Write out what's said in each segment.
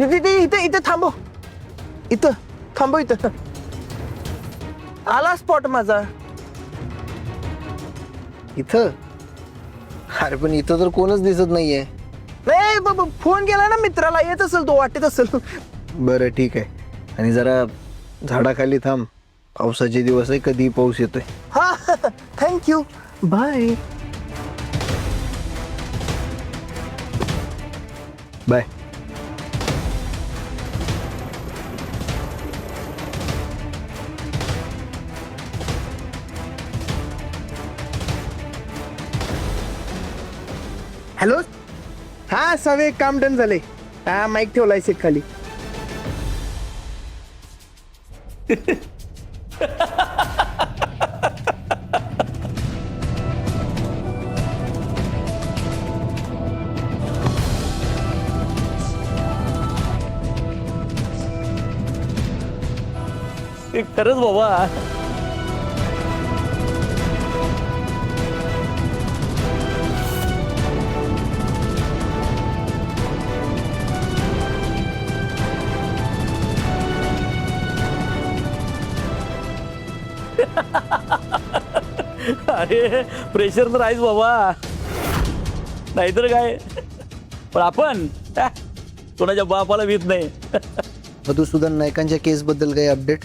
इथे थांबव, इथं थांबव, इथं आला स्पॉट माझा. इथं? अरे पण इथं तर कोणच दिसत नाहीये. नाही फोन केला ना मित्राला, येत असेल तो, वाटत असेल. बरं ठीक आहे. आणि जरा झाडाखाली थांब, पावसाचे दिवस आहे, कधी पाऊस येतोय. हा थँक्यू, बाय. बाय. हॅलो, हा सवे काम डन झाले. हा माईक ठेवलाय सीट खाली. खरंच बाबा. अरे प्रेशर तर आहेच बाबा, नाहीतर काय. पण आपण कोणाच्या बापाला भीत नाही. मधुसूदन नाईकांच्या केस बद्दल काही अपडेट?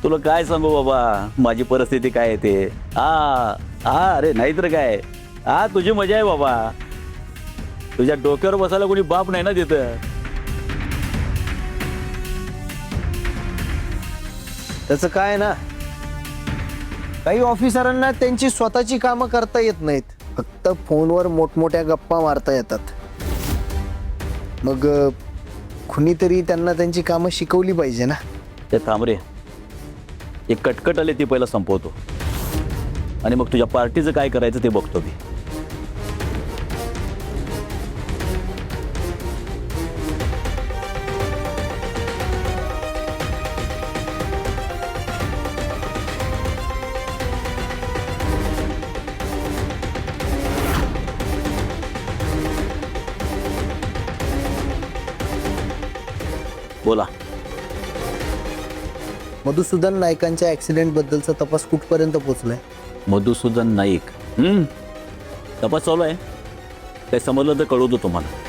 तुला काय सांगू बाबा, माझी परिस्थिती काय आहे ते. अरे नाहीतर काय. तुझी मजा आहे बाबा. तुझ्या डोक्यावर बसायला कोणी बाप नाही ना तिथं. त्याचं काय ना, काही ऑफिसरांना त्यांची स्वतःची कामं करता येत नाहीत, फक्त फोनवर मोठमोठ्या गप्पा मारता येतात. मग कुणीतरी त्यांना त्यांची कामं शिकवली पाहिजे ना. ते थांब रे, एक कटकट आले ती पहिला संपवतो, आणि मग तुझ्या पार्टीचं काय करायचं ते बघतो मी. बोला. मधुसूदन नाईकांच्या ऍक्सिडेंट बद्दलचा तपास कुठपर्यंत पोहोचलाय? मधुसूदन नाईक तपास चालू आहे. काही समजलं तर कळवतो तुम्हाला.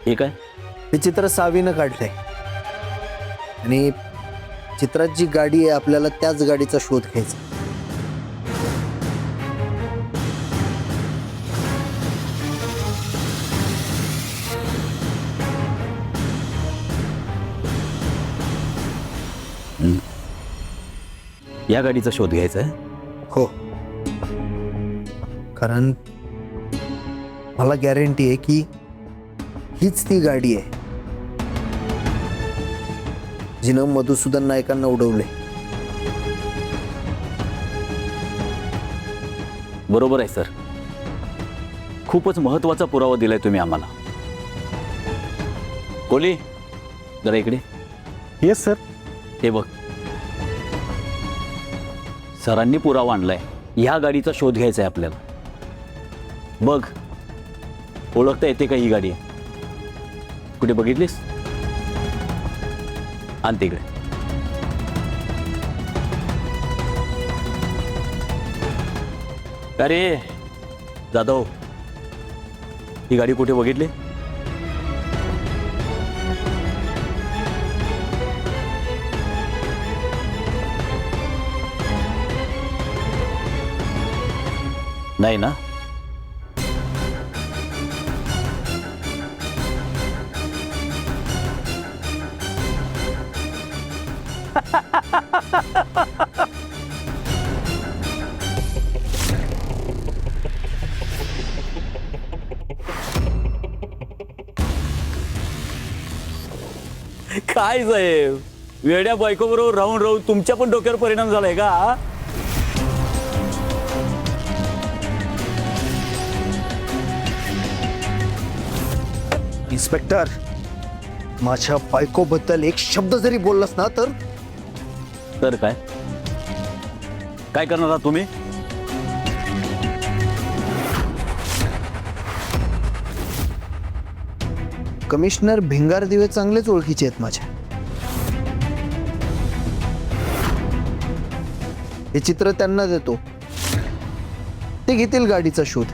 ठीक आहे. हे चित्र सावीनं काढलंय, आणि चित्रात जी गाडी आहे, आपल्याला त्याच गाडीचा शोध घ्यायचा. या गाडीचा शोध घ्यायचा आहे. हो, कारण मला गॅरंटी आहे की हीच ती गाडी आहे जिनं मधुसूदन नाईकांना उडवले. बरोबर आहे सर. खूपच महत्वाचा पुरावा दिलाय तुम्ही आम्हाला. कोली, जरा इकडे. Yes sir. हे बघ, सरांनी पुरावा आणलाय. ह्या गाडीचा शोध घ्यायचा आहे आपल्याला. बघ, ओळखता येते का ही गाडी? कुठे बघितलीस? आण तिकडे. अरे जाधव, ही गाडी कुठे बघितली? नाही ना? काय साहेब, वेड्या बायको बरोबर राहून राहून तुमच्या पण डोक्यावर परिणाम झालाय का? इन्स्पेक्टर, माझ्या बायकोबद्दल एक शब्द जरी बोललास ना तर तर काय काय करणार आहात तुम्ही? कमिशनर भिंगार दिवे चांगलेच ओळखीचे आहेत माझ्या. हे चित्र त्यांना देतो, ते घेतील गाडीचा शोध.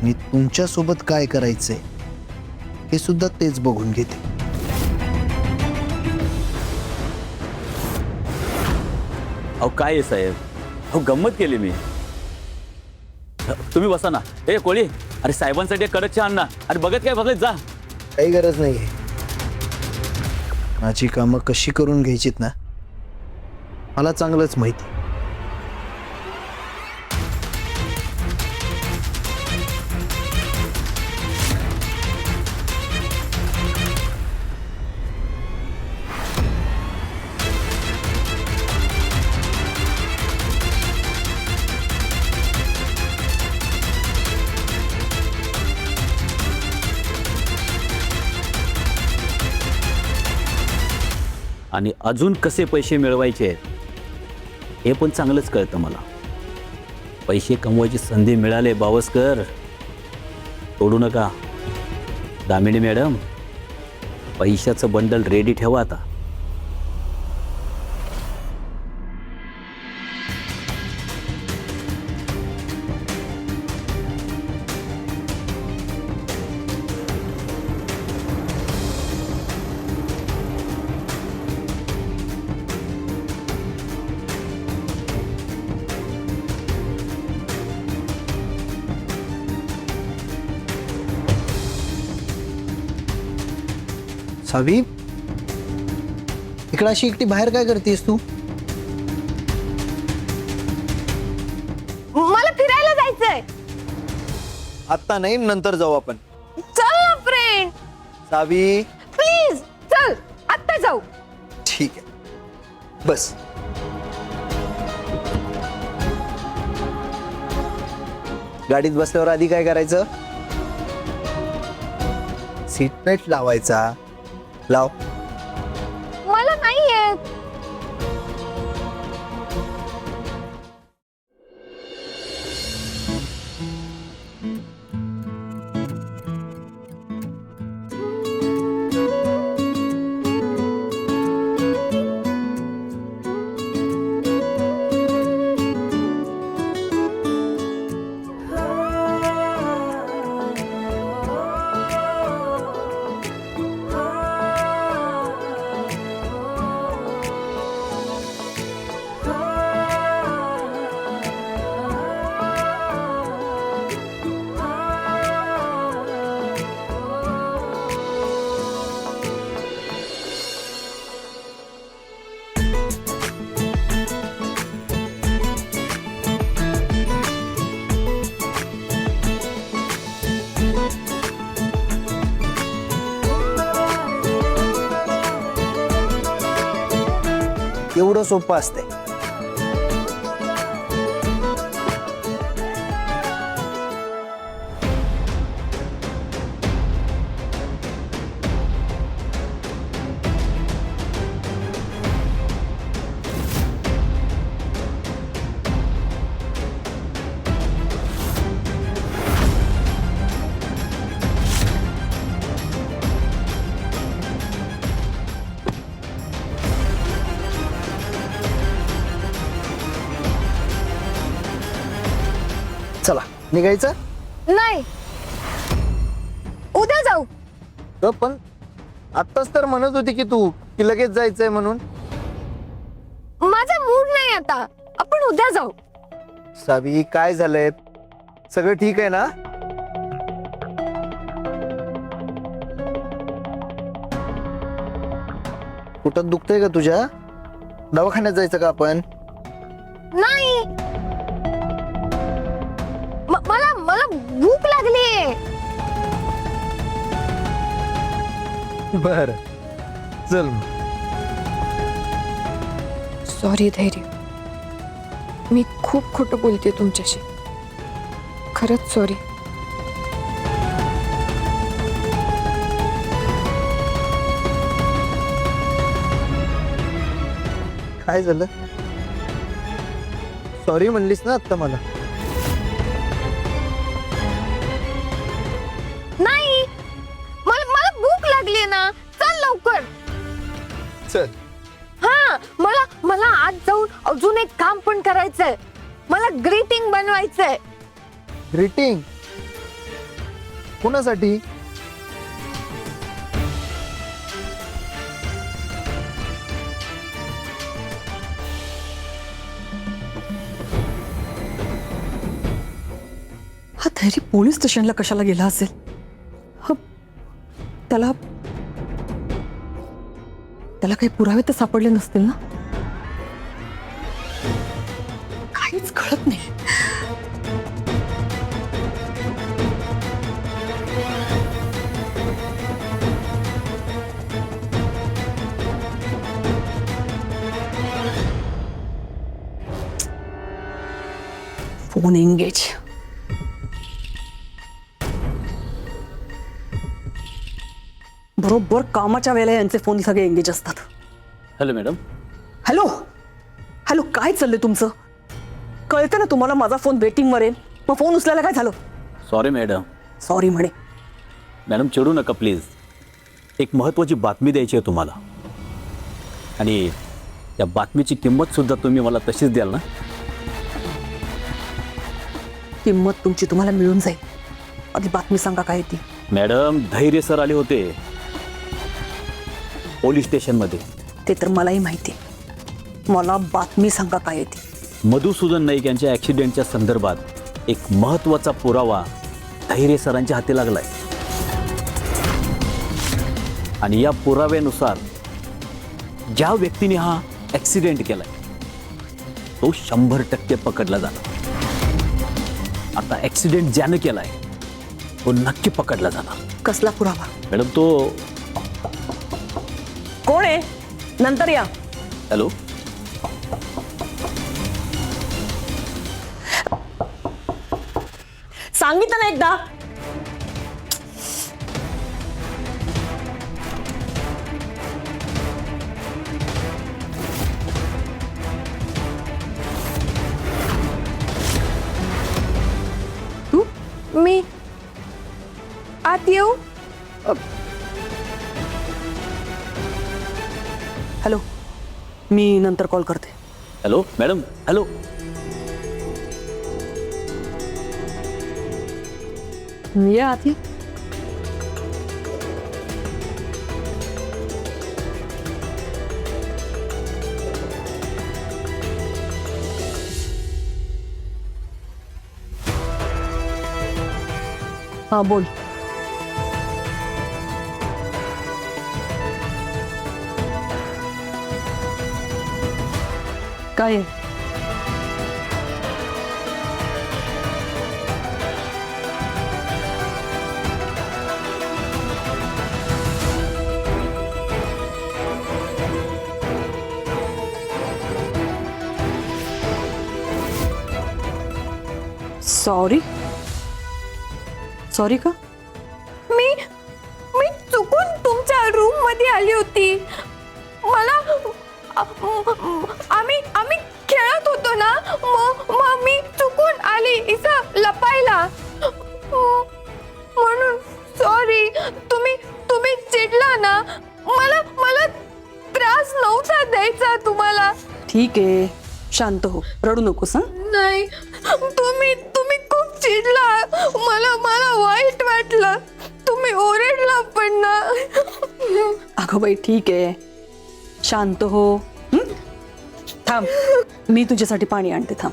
मी तुमच्या सोबत काय करायचंय हे सुद्धा तेच बघून घेते. अहो काय आहे साहेब, अहो गंमत केली मी. तुम्ही बसा ना. ए कोळी, अरे साहेबांसाठी एक कडक चहा आण ना. अरे बघत काय बघत जा. काही गरज नाहीये. माझी कामं कशी करून घ्यायचीत ना मला चांगलंच माहिती. आणि अजून कसे पैसे मिळवायचे आहेत हे पण चांगलंच कळतं मला. पैसे कमवायची संधी मिळाले बावस्कर, सोडू नका. दामिनी मॅडम, पैशाचं बंडल रेडी ठेवा आता. सावी, इकडे अशी एकटी बाहेर काय करतेस तू? मला फिरायला जायचंय. आता नाही, नंतर जाऊ आपण. चल ना फ्रेंड, सावी, प्लीज चल, आत्ता जाऊ. ठीक आहे, बस. गाडीत बसल्यावर आधी काय करायचं? सीट बेल्ट लावायचा. लाव. मला नाही येत. एवढं सोपं असते. चला निघायचं. नाही, उद्या जाऊ. पण आत्ताच तर म्हणत होती की तू की लगेच जायचंय म्हणून. माझा मूड नाही आता, आपण उद्या जाऊ. सावी, काय झालंय? सगळं ठीक आहे ना? कुठं दुखतंय का तुझ्या? दवाखान्यात जायचं का आपण? नाही, मला मला भूक लागलीये. बर, चल. सॉरी धैर्य, मी खूप खोटं बोलते तुमच्याशी. खरंच सॉरी. काय झालं? सॉरी म्हणलीस ना आता मला. नाही, मला भूक लागली ना. चल लवकर. चल. हा, मला आज जाऊन अजून एक काम पण करायचंय. मला ग्रीटिंग बनवायचंय. ग्रीटिंग कोणासाठी? हा धैर्य पोलीस स्टेशनला कशाला गेला असेल? हा, त्याला काही पुरावे तर सापडले नसतील ना? काहीच कळत नाही. Phone engage. बरोबर कामाच्या वेळेला यांचे फोन सगळे एंगेज असतात. Hello madam. हॅलो हॅलो, काय चाललंय तुमचं? कळतं ना तुम्हाला माझा फोन वेटिंगवर आहे. मग फोन उचलायला काय झालं? Sorry madam. सॉरी म्हणे. मॅडम चिडू नका प्लीज. एक महत्त्वाची बातमी द्यायची आहे तुम्हाला, आणि त्या बातमीची किंमतसुद्धा तुम्ही मला तशीच द्याल ना? किंमत तुमची तुम्हाला मिळून जाईल. आधी बातमी सांगा काय ती. मॅडम, धैर्य सर आले होते पोलीस स्टेशनमध्ये. ते तर मलाही माहिती आहे. मला बातमी सांगा काय ती. मधुसूदन नाईक यांच्या ॲक्सिडेंटच्या संदर्भात एक महत्त्वाचा पुरावा धैर्य सरांच्या हाती लागलाय, आणि या पुराव्यानुसार ज्या व्यक्तीने हा ॲक्सिडेंट केलाय तो 100% पकडला जाणार. आता ॲक्सिडेंट ज्यानं केलाय तो नक्की पकडला जाणार. कसला पुरावा? मॅडम तो. कोण आहे? नंतर या. हॅलो. सांगितलं ना एकदा. मी आत येऊ? हॅलो, मी नंतर कॉल करते. Hello madam. हॅलो. या आत ये. हा बोल. काय आहे? सॉरी. सॉरी का? मी चुकून तुमच्या रूम मध्ये आली होती. मला आम्ही खेळत होतो ना, मग मी चुकून आली इथं लपायला. म्हणून सॉरी. तुम्ही चिडला ना. मला त्रास नव्हता द्यायचा तुम्हाला. ठीक आहे, शांत हो, रडू नकोस. हं? नाही, तुम्ही खूप चिडला. मला वाईट वाटलं. तुम्ही ओरडला पण ना. अगं बाई ठीक आहे, शांत हो. हं? थांब, मी तुझ्यासाठी पाणी आणते. थांब.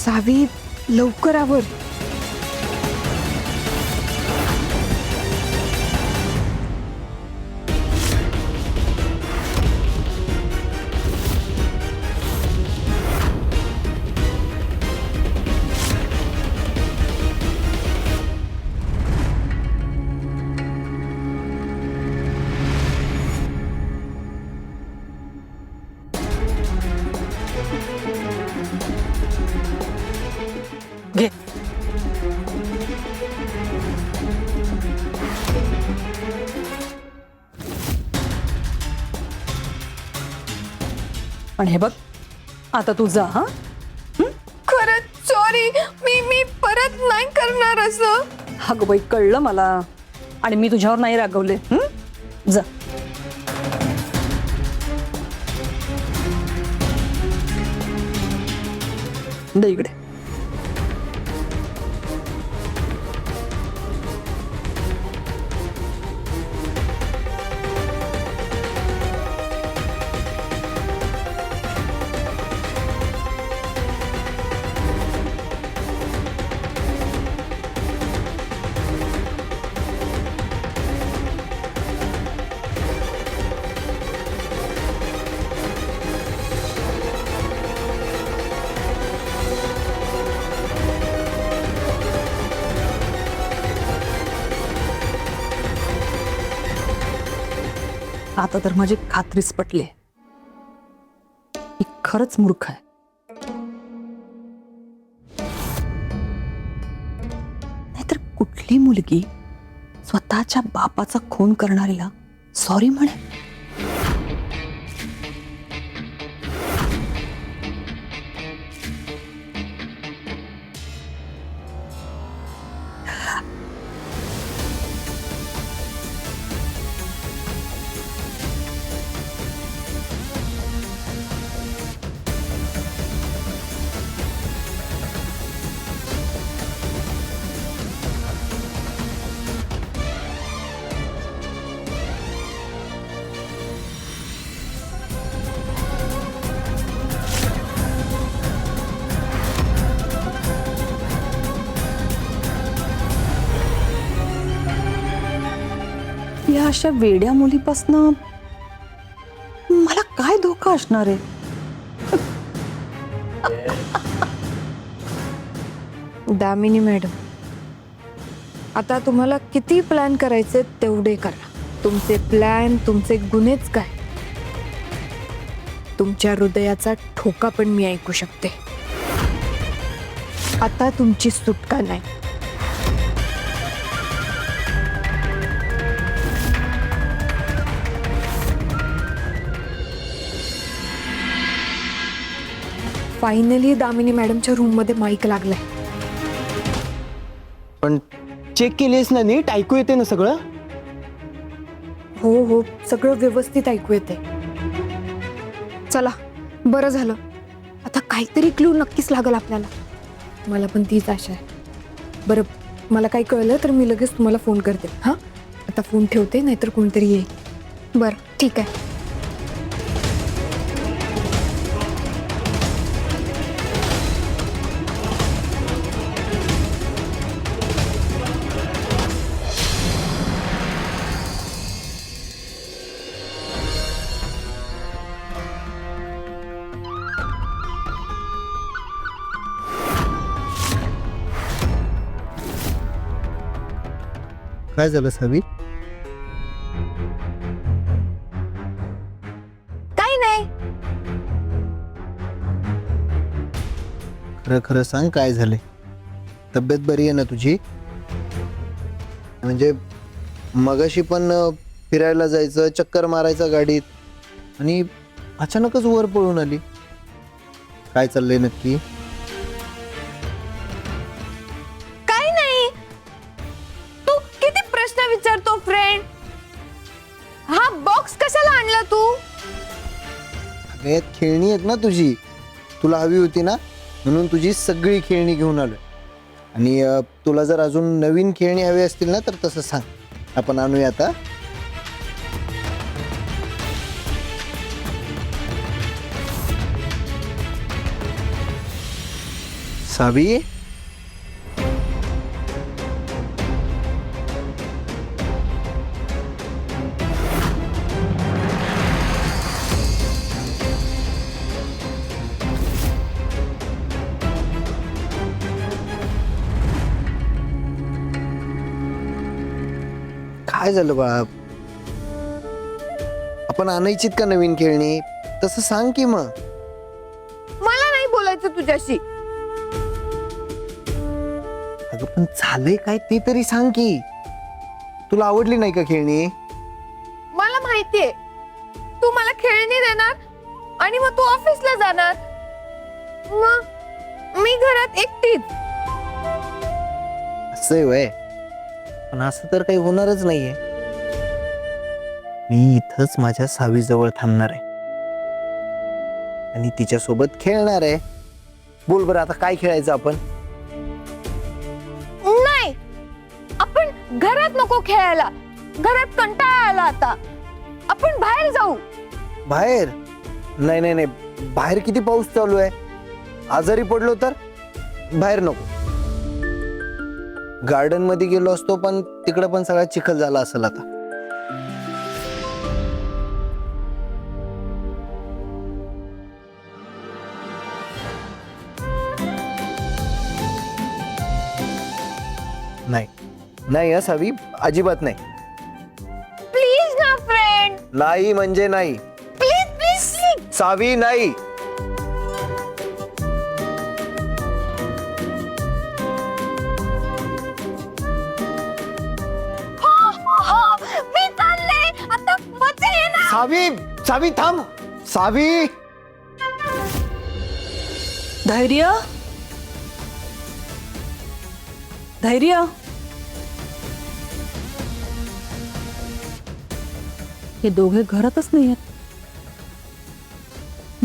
सावी लवकर आवर. घे. आणि हे बघ, आता तू जा. हा, खरंच सॉरी. मी परत नाही करणार असं. अगं बाई, कळलं मला. आणि मी तुझ्यावर नाही रागवले. जा. दे इकडे. आता तर माझी खात्रीच पटली. मी खरंच मूर्ख आहे. नाहीतर कुठली मुलगी स्वतःच्या बापाचा खून करणारीला सॉरी म्हणे. या अशा वेड्या मुलीपासनं मला काय धोका असणार आहे? दामिनी मॅडम, आता तुम्हाला किती प्लॅन करायचे तेवढे करा. तुमचे प्लॅन, तुमचे गुन्हेच काय. तुमच्या हृदयाचा ठोका पण मी ऐकू शकते. आता तुमची सुटका नाही. फायनली दामिनी मॅडमच्या रूम मध्ये माईक लागलाय. पण चेक केलीस ना नीट? ऐकू येते ना सगळं? हो हो, सगळं व्यवस्थित ऐकू येते. चला, बरं झालं. आता काहीतरी क्लू नक्कीच लागल आपल्याला. मला पण तीच आशा आहे. बरं, मला काही कळलं तर मी लगेच तुम्हाला फोन करते. हां, आता फोन ठेवते, नाहीतर कोणतरी येईल. बरं, ठीक आहे. काय झालं सावी? काही नाही. खरं खरं सांग, काय झालंय? तब्येत बरी आहे ना तुझी? म्हणजे मगाशी पण फिरायला जायचं, चक्कर मारायचं गाडीत, आणि अचानकच वर पळून आली. काय चाललंय नक्की? काही नाही. तू किती प्रश्न विचारतो फ्रेंड. हा बॉक्स कशाला आणला तू? अगं, यात खेळणी आहेत ना तुझी. तुला हवी होती ना, म्हणून तुझी सगळी खेळणी घेऊन आलोय. आणि तुला जर अजून नवीन खेळणी हवी असतील ना, तर तसं सांग, आपण आणूया आता. सावी, काय झालं बाळा? आपण आणायचीत का नवीन खेळणी? तसं सांग की मग. मला नाही बोलायचं तुझ्याशी. अगं पण झालंय काय ते तरी सांग की. तुला आवडली नाही का खेळणी? मला माहितीये तू मला खेळणी देणार आणि मग तू ऑफिसला जाणार, मग मी घरात एकटीच. असं वय, पण असं तर काही होणारच नाहीये. मी इथंच माझ्या सावीजवळ थांबणार आहे आणि तिच्यासोबत खेळणार आहे. बोल बरं, आता काय खेळायचं आपण? नाही, आपण घरात नको खेळायला. घरात कंटाळा आला आता. आपण बाहेर जाऊ. बाहेर? नाही नाही नाही, बाहेर किती पाऊस चालू आहे. आजारी पडलो तर बाहेर नको. गार्डन मध्ये गेलो असतो, पण तिकडे पण सगळा चिखल झाला असेल आता. नाही नाही हं सावी, अजिबात नाही. प्लीज ना फ्रेंड. नाही म्हणजे नाही. Please please please. सावी नाही. मी चालले आता. मजा येणार. सावी, सावी थांब. सावी, धैर्य, धैर्य. हे दोघे घरातच नाही आहेत.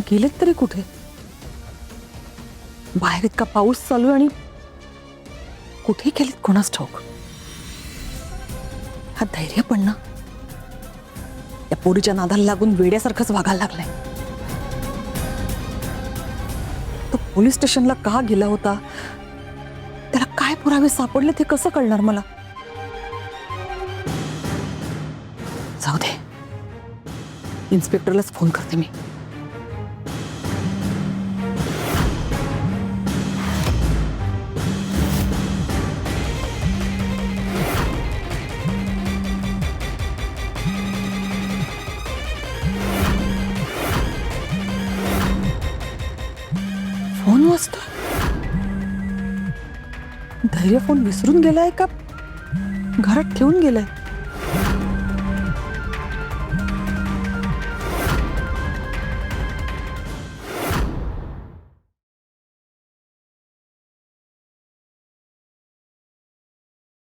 गेलेत तरी कुठे? बाहेर इतका पाऊस चालू आहे आणि कुठे गेलेत कोणास ठाऊक. हा धैर्य पण ना या पोरीच्या नादाला लागून वेड्यासारखंच वागायला लागलाय. तो पोलीस स्टेशनला का गेला होता? त्याला काय पुरावे सापडले ते कसं कळणार मला? जाऊ दे, इन्स्पेक्टरलाच फोन करते मी. फोन वाजतोय. धैर्य फोन विसरून गेलाय का घरात ठेवून गेलाय?